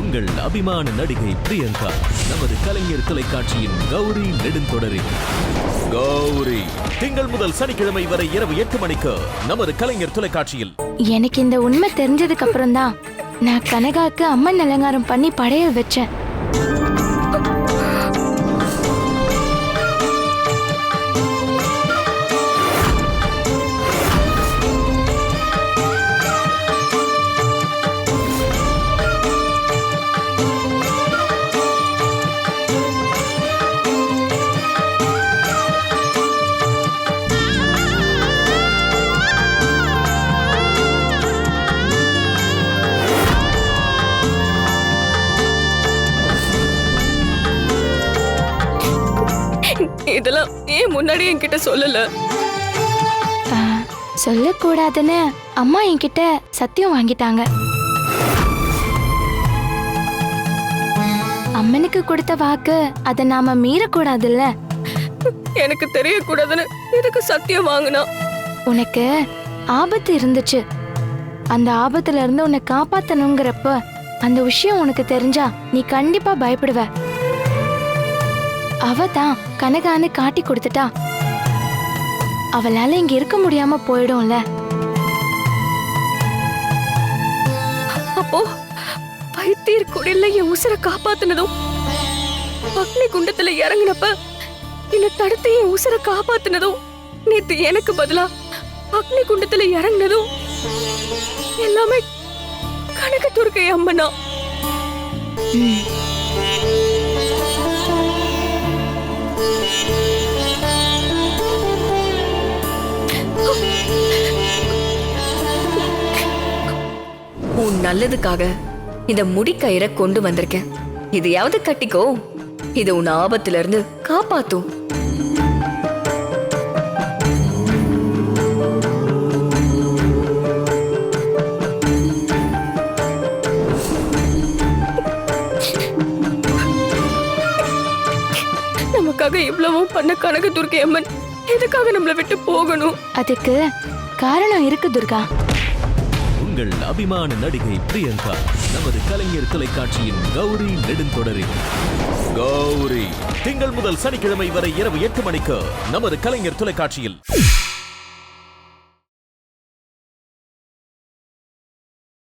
உங்கள் அபிமான நடிகை பிரியங்கா நமது கலைஞர் தொலைக்காட்சியின் கௌரி நெடுந்தொடரில் கௌரி திங்கள் முதல் சனிக்கிழமை வரை இரவு 8 மணிக்கு நமது கலைஞர் தொலைக்காட்சியில். எனக்கு இந்த உண்மை தெரிஞ்சதுக்கு அப்புறம் தான் நான் கனகாக்கு அம்மன் அலங்காரம் பண்ணி படையல் வச்சேன். இதெல்லாம் ஏன் முன்னாடி என்கிட்ட சொல்லல? சொல்லக்கூடாதுன்னு அம்மா என்கிட்ட சத்தியம் வாங்கிட்டாங்க. அம்மனுக்கு கொடுத்த வாக்கு அதை நாம மீறக்கூடாதுல்ல. எனக்கு தெரியக்கூடாதுன்னு இதுக்கு சத்தியம் வாங்கினா? உனக்கு ஆபத்து இருந்துச்சு, அந்த ஆபத்துல இருந்து உன்னை காப்பாத்தணுங்கிறப்ப அந்த விஷயம் உனக்கு தெரிஞ்சா நீ கண்டிப்பா பயப்படுவ. அவ தான் கனகான்னு காட்டி கொடுத்துட்டா, அவளால இங்க இருக்க முடியாம போயிடும்ல. அப்போ வைத்தியர் குடில என் உசுரை காப்பாத்துனதும், அக்னி குண்டத்துல இறங்கினப்ப என்ன தடுத்து என் உசுரை காப்பாத்துனதும், நேத்து எனக்கு பதிலா அக்னி குண்டத்துல இறங்கினதும் எல்லாமே கனகதுர்க்கை அம்மனா? உன் நல்லதுக்காக இந்த முடிக்கயிறை கொண்டு வந்திருக்கேன். இதையாவது கட்டிக்கோ, இது உன் ஆபத்துல இருந்து காப்பாத்தும். நமக்காக இவ்வளவும் பண்ண கனகதுர்க்கை அம்மன் எதுக்காக நம்மளை விட்டு போகணும்? அதுக்கு காரணம் இருக்கு துர்கா. உங்கள் அபிமான நடிகை பிரியங்கா நமது கலைஞர் தொலைக்காட்சியின் கௌரி நெடுந்தொடரில் கௌரி திங்கள் முதல் சனிக்கிழமை வரை இரவு 8 மணிக்கு நமது கலைஞர் தொலைக்காட்சியில்.